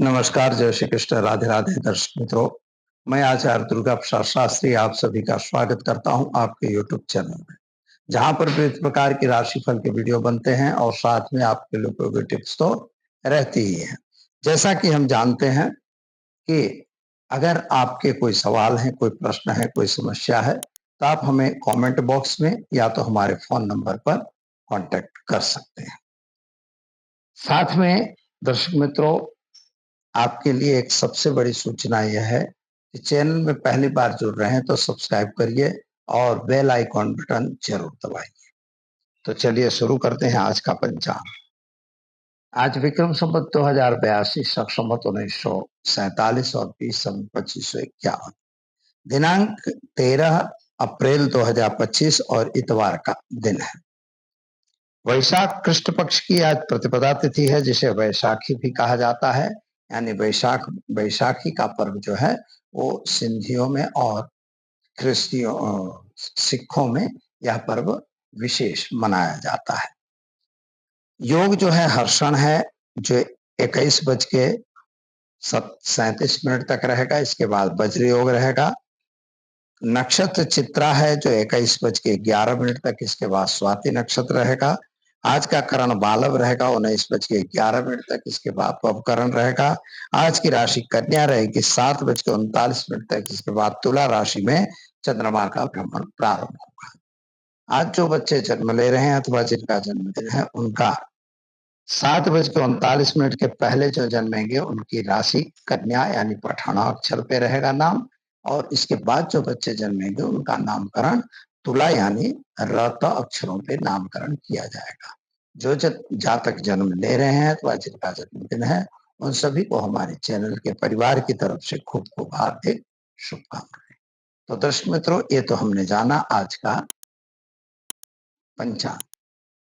नमस्कार, जय श्री कृष्ण, राधे राधे दर्शक मित्रों। मैं आचार्य दुर्गा प्रसाद शास्त्री आप सभी का स्वागत करता हूं आपके YouTube चैनल में, जहां पर विविध प्रकार की राशिफल के वीडियो बनते हैं और साथ में आपके लिए उपयोगी टिप्स तो रहती ही है। जैसा कि हम जानते हैं कि अगर आपके कोई सवाल है, कोई प्रश्न है, कोई समस्या है, तो आप हमें कमेंट बॉक्स में या तो हमारे फोन नंबर पर कांटेक्ट कर सकते हैं। साथ में दर्शक मित्रों, आपके लिए एक सबसे बड़ी सूचना यह है कि चैनल में पहली बार जुड़ रहे हैं तो सब्सक्राइब करिए और बेल आइकॉन बटन जरूर दबाइए। तो चलिए शुरू करते हैं आज का पंचांग। आज विक्रम संवत 2082, शक संवत 1947 और 20 सन 2551, दिनांक 13 अप्रैल 2025 और इतवार का दिन है। वैशाख कृष्ण पक्ष की आज प्रतिपदा तिथि है, जिसे वैशाखी भी कहा जाता है। यानी वैशाखी का पर्व जो है वो सिंधियों में और ख्रिस्तियों सिखों में यह पर्व विशेष मनाया जाता है। योग जो है हर्षण है, जो 21:37 तक रहेगा। इसके बाद वज्र योग रहेगा। नक्षत्र चित्रा है जो 21:11 तक। इसके बाद स्वाति नक्षत्र रहेगा। आज का करण बालव रहेगा 19:11 तक। इसके बाद पवकरण रहेगा। आज की राशि कन्या रहेगी 7:39 तक। इसके बाद तुला राशि में चंद्रमा का भ्रमण प्रारंभ होगा। आज जो बच्चे जन्म ले रहे हैं अथवा जिनका जन्मदिन है, उनका 7:39 के पहले जो जन्मेंगे उनकी राशि कन्या यानी पठाना अक्षर पे रहेगा नाम, और इसके बाद जो बच्चे जन्मेंगे उनका नामकरण तुला यानी रत अक्षरों पे नामकरण किया जाएगा। जो जातक जन्म ले रहे हैं अथवा जिनका जन्मदिन है, उन सभी को हमारे चैनल के परिवार की तरफ से खूब खूब हार्दिक शुभकामनाएं। तो दर्शक मित्रों, ये तो हमने जाना आज का पंचांग।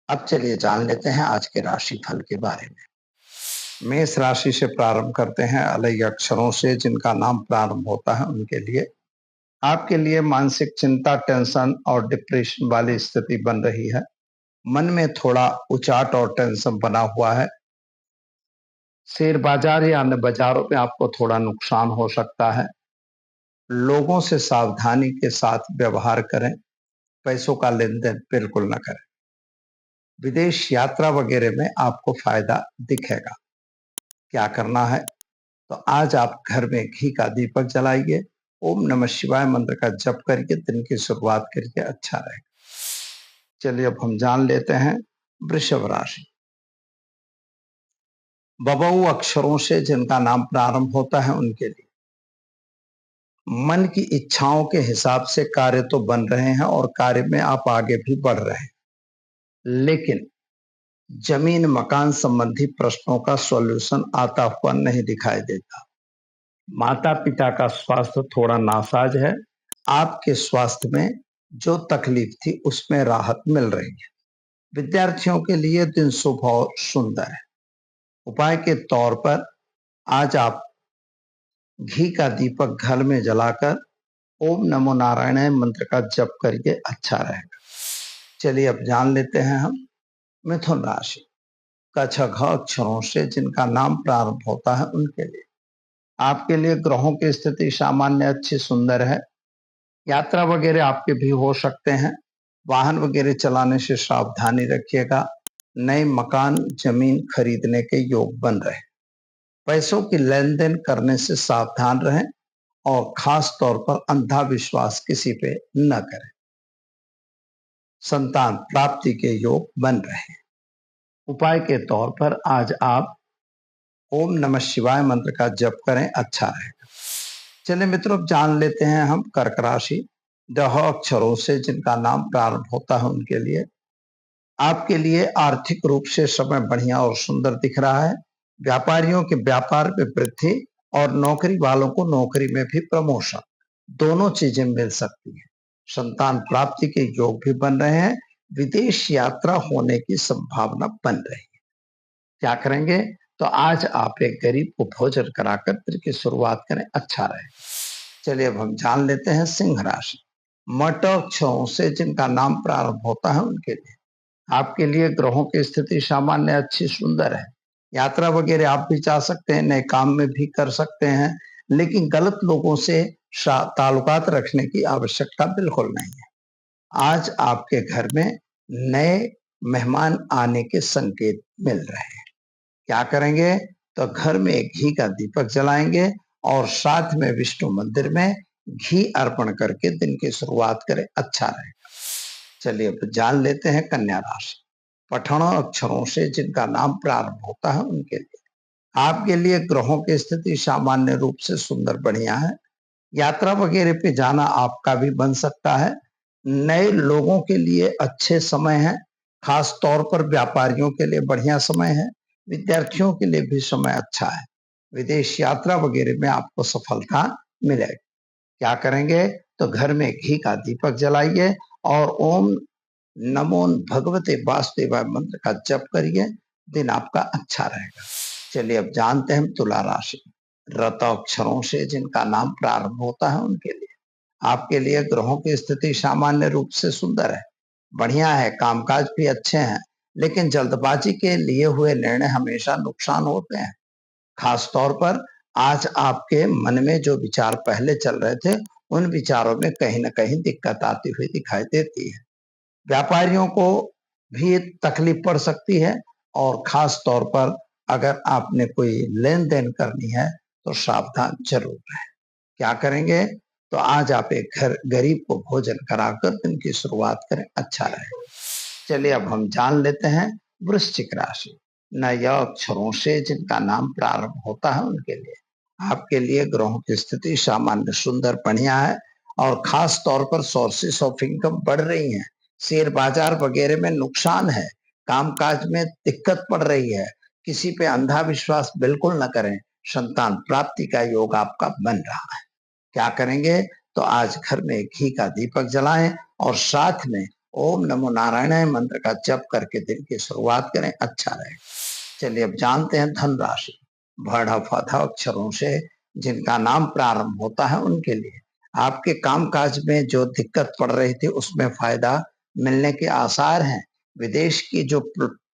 अब चलिए जान लेते हैं आज के राशि फल के बारे में। मेष राशि से प्रारंभ करते हैं। अलग अक्षरों से जिनका नाम प्रारंभ होता है उनके लिए आपके लिए मानसिक चिंता, टेंशन और डिप्रेशन वाली स्थिति बन रही है। मन में थोड़ा उचाट और टेंशन बना हुआ है। शेयर बाजार या अन्य बाजारों में आपको थोड़ा नुकसान हो सकता है। लोगों से सावधानी के साथ व्यवहार करें। पैसों का लेन देन बिल्कुल न करें। विदेश यात्रा वगैरह में आपको फायदा दिखेगा। क्या करना है, तो आज आप घर में घी का दीपक जलाइए, ओम नमः शिवाय मंत्र का जप करके दिन की शुरुआत करिए, अच्छा रहेगा। चलिए अब हम जान लेते हैं वृषभ राशि। बबऊ अक्षरों से जिनका नाम प्रारंभ होता है उनके लिए मन की इच्छाओं के हिसाब से कार्य तो बन रहे हैं और कार्य में आप आगे भी बढ़ रहे हैं, लेकिन जमीन मकान संबंधी प्रश्नों का सॉल्यूशन आता हुआ नहीं दिखाई देता। माता पिता का स्वास्थ्य थोड़ा नासाज है। आपके स्वास्थ्य में जो तकलीफ थी उसमें राहत मिल रही है। विद्यार्थियों के लिए दिन शुभ और सुंदर है। उपाय के तौर पर आज आप घी का दीपक घर में जलाकर ओम नमो नारायण मंत्र का जप करके अच्छा रहेगा। चलिए अब जान लेते हैं हम मिथुन राशि। कछ घ अक्षरों से जिनका नाम प्रारंभ होता है उनके लिए आपके लिए ग्रहों की स्थिति सामान्य अच्छी सुंदर है। यात्रा वगैरह आपके भी हो सकते हैं। वाहन वगैरह चलाने से सावधानी रखिएगा। नए मकान जमीन खरीदने के योग बन रहे। पैसों की लेन देन करने से सावधान रहें और खास तौर पर अंधा विश्वास किसी पे न करें। संतान प्राप्ति के योग बन रहे हैं। उपाय के तौर पर आज आप ओम नमः शिवाय मंत्र का जप करें, अच्छा रहेगा। चलिए मित्रों, अब जान लेते हैं हम कर्क राशि। डह अक्षरों से जिनका नाम प्रारंभ होता है उनके लिए आपके लिए आर्थिक रूप से समय बढ़िया और सुंदर दिख रहा है। व्यापारियों के व्यापार में वृद्धि और नौकरी वालों को नौकरी में भी प्रमोशन, दोनों चीजें मिल सकती हैं। संतान प्राप्ति के योग भी बन रहे हैं। विदेश यात्रा होने की संभावना बन रही है। क्या करेंगे, तो आज आप एक गरीब को भोजन कराकर दिन की शुरुआत करें, अच्छा रहे। चलिए अब हम जान लेते हैं सिंह राशि। मट अक्षरों से जिनका नाम प्रारंभ होता है उनके लिए आपके लिए ग्रहों की स्थिति सामान्य अच्छी सुंदर है। यात्रा वगैरह आप भी जा सकते हैं, नए काम में भी कर सकते हैं, लेकिन गलत लोगों से ताल्लुकात रखने की आवश्यकता बिल्कुल नहीं है। आज आपके घर में नए मेहमान आने के संकेत मिल रहे हैं। क्या करेंगे? तो घर में एक घी का दीपक जलाएंगे और साथ में विष्णु मंदिर में घी अर्पण करके दिन की शुरुआत करें, अच्छा रहेगा। चलिए अब जान लेते हैं कन्या राशि। पठनों अक्षरों से जिनका नाम प्रारंभ होता है उनके लिए आपके लिए ग्रहों की स्थिति सामान्य रूप से सुंदर बढ़िया है। यात्रा वगैरह पे जाना आपका भी बन सकता है। नए लोगों के लिए अच्छे समय है, खास तौर पर व्यापारियों के लिए बढ़िया समय है। विद्यार्थियों के लिए भी समय अच्छा है। विदेश यात्रा वगैरह में आपको सफलता मिलेगी। क्या करेंगे? तो घर में घी का दीपक जलाइए और ओम नमो भगवते वासुदेवाय मंत्र का जप करिए, दिन आपका अच्छा रहेगा। चलिए अब जानते हैं तुला राशि। रत अक्षरों से जिनका नाम प्रारंभ होता है उनके लिए आपके लिए ग्रहों की स्थिति सामान्य रूप से सुंदर है, बढ़िया है। कामकाज भी अच्छे हैं, लेकिन जल्दबाजी के लिए हुए निर्णय हमेशा नुकसान होते हैं। खास तौर पर आज आपके मन में जो विचार पहले चल रहे थे, उन विचारों में कहीं ना कहीं दिक्कत आती हुई दिखाई देती है। व्यापारियों को भी तकलीफ पड़ सकती है और खास तौर पर अगर आपने कोई लेन देन करनी है तो सावधान जरूर रहें। क्या करेंगे? तो आज आप एक घर गरीब को भोजन कराकर दिन की शुरुआत करें, अच्छा रहेगा। चलिए अब हम जान लेते हैं वृश्चिक राशि। न यह अक्षरों से जिनका नाम प्रारंभ होता है उनके लिए आपके लिए ग्रहों की स्थिति सामान्य सुंदर बढ़िया है और खास तौर पर सोर्सेस ऑफ इनकम बढ़ रही हैं। शेयर बाजार वगैरह में नुकसान है, कामकाज में दिक्कत पड़ रही है। किसी पे अंधा विश्वास बिल्कुल न करें। संतान प्राप्ति का योग आपका बन रहा है। क्या करेंगे? तो आज घर में घी का दीपक जलाएं और साथ में ओम नमो नारायणाय मंत्र का जप करके दिन की शुरुआत करें, अच्छा रहेगा। चलिए अब जानते हैं धन राशि। भड़ फथा अक्षरों से जिनका नाम प्रारंभ होता है उनके लिए आपके कामकाज में जो दिक्कत पड़ रही थी उसमें फायदा मिलने के आसार हैं। विदेश की जो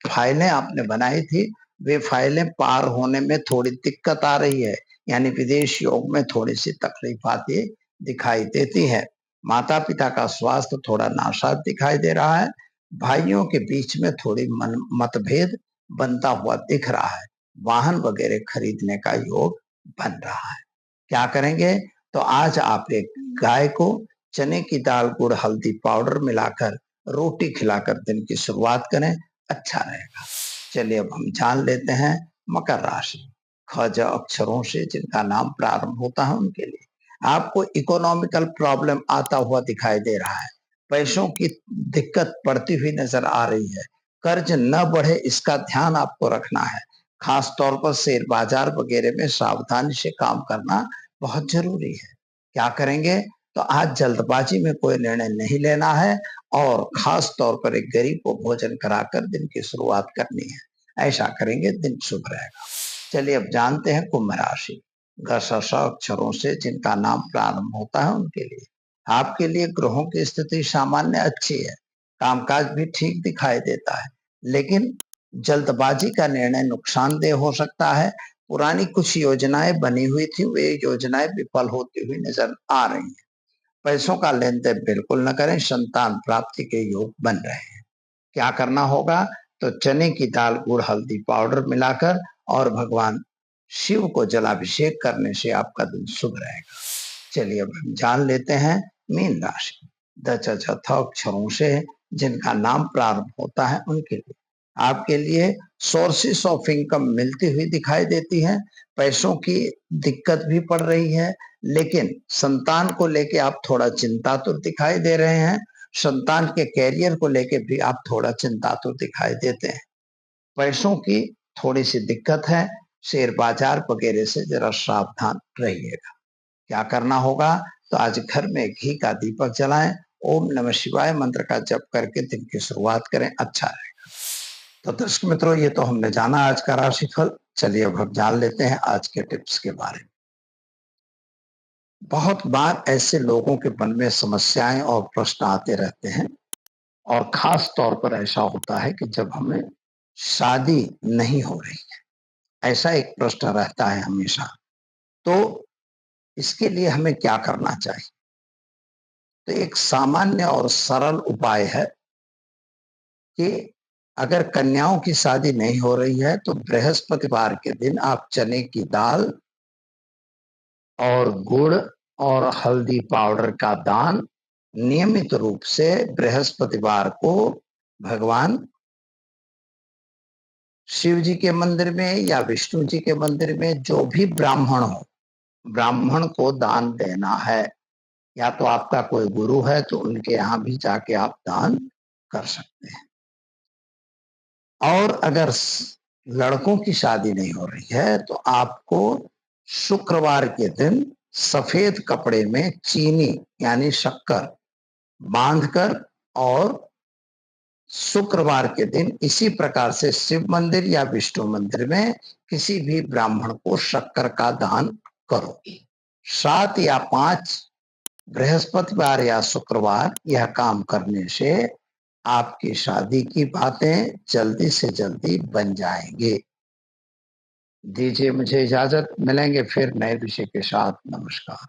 फाइलें आपने बनाई थी, वे फाइलें पार होने में थोड़ी दिक्कत आ रही है, यानी विदेश योग में थोड़ी सी तकलीफ आती दिखाई देती है। माता पिता का स्वास्थ्य थोड़ा नासाज दिखाई दे रहा है। भाइयों के बीच में थोड़ी मतभेद बनता हुआ दिख रहा है। वाहन वगैरह खरीदने का योग बन रहा है। क्या करेंगे? तो आज आप एक गाय को चने की दाल गुड़ हल्दी पाउडर मिलाकर रोटी खिलाकर दिन की शुरुआत करें, अच्छा रहेगा। चलिए अब हम जान लेते हैं मकर राशि। खज अक्षरों से जिनका नाम प्रारंभ होता है उनके लिए आपको इकोनॉमिकल प्रॉब्लम आता हुआ दिखाई दे रहा है। पैसों की दिक्कत पड़ती हुई नजर आ रही है। कर्ज न बढ़े इसका ध्यान आपको रखना है। खास तौर पर शेयर बाजार वगैरह में सावधानी से काम करना बहुत जरूरी है। क्या करेंगे? तो आज जल्दबाजी में कोई निर्णय नहीं लेना है और खास तौर पर एक गरीब को भोजन कराकर दिन की शुरुआत करनी है। ऐसा करेंगे, दिन शुभ रहेगा। चलिए अब जानते हैं कुंभ राशि। अक्षरों से जिनका नाम प्रारंभ होता है उनके लिए आपके लिए ग्रहों की स्थिति सामान्य अच्छी है। कामकाज भी ठीक दिखाई देता है, लेकिन जल्दबाजी का निर्णय नुकसानदेह हो सकता है। पुरानी कुछ योजनाएं बनी हुई थी, वे योजनाएं विफल होती हुई नजर आ रही हैं। पैसों का लेन देन बिल्कुल न करें, संतान प्राप्ति के योग बन रहे हैं। क्या करना होगा? तो चने की दाल गुड़ हल्दी पाउडर मिलाकर और भगवान शिव को जलाभिषेक करने से आपका दिन शुभ रहेगा। चलिए अब हम जान लेते हैं मीन राशि। अक्षरों से जिनका नाम प्रारंभ होता है उनके लिए आपके लिए सोर्सेस ऑफ इनकम मिलती हुई दिखाई देती है। पैसों की दिक्कत भी पड़ रही है, लेकिन संतान को लेके आप थोड़ा चिंतातुर दिखाई दे रहे हैं। संतान के कैरियर को लेके भी आप थोड़ा चिंतातुर दिखाई देते हैं। पैसों की थोड़ी सी दिक्कत है। शेयर बाजार वगैरह से जरा सावधान रहिएगा। क्या करना होगा? तो आज घर में घी का दीपक जलाएं, ओम नमः शिवाय मंत्र का जप करके दिन की शुरुआत करें, अच्छा रहेगा। तो दर्शक मित्रों, ये तो हमने जाना आज का राशिफल। चलिए अब हम जान लेते हैं आज के टिप्स के बारे में। बहुत बार ऐसे लोगों के मन में समस्याएं और प्रश्न आते रहते हैं और खास तौर पर ऐसा होता है कि जब हमें शादी नहीं हो रही है, ऐसा एक प्रश्न रहता है हमेशा। तो इसके लिए हमें क्या करना चाहिए? तो एक सामान्य और सरल उपाय है कि अगर कन्याओं की शादी नहीं हो रही है तो बृहस्पतिवार के दिन आप चने की दाल और गुड़ और हल्दी पाउडर का दान नियमित रूप से बृहस्पतिवार को भगवान शिव जी के मंदिर में या विष्णु जी के मंदिर में जो भी ब्राह्मण हो, ब्राह्मण को दान देना है। या तो आपका कोई गुरु है तो उनके यहाँ भी जाके आप दान कर सकते हैं। और अगर लड़कों की शादी नहीं हो रही है तो आपको शुक्रवार के दिन सफेद कपड़े में चीनी यानी शक्कर बांधकर और शुक्रवार के दिन इसी प्रकार से शिव मंदिर या विष्णु मंदिर में किसी भी ब्राह्मण को शक्कर का दान करो। 7 या 5 बृहस्पतिवार या शुक्रवार यह काम करने से आपकी शादी की बातें जल्दी से जल्दी बन जाएंगे। दीजिए मुझे इजाजत, मिलेंगे फिर नए विषय के साथ। नमस्कार।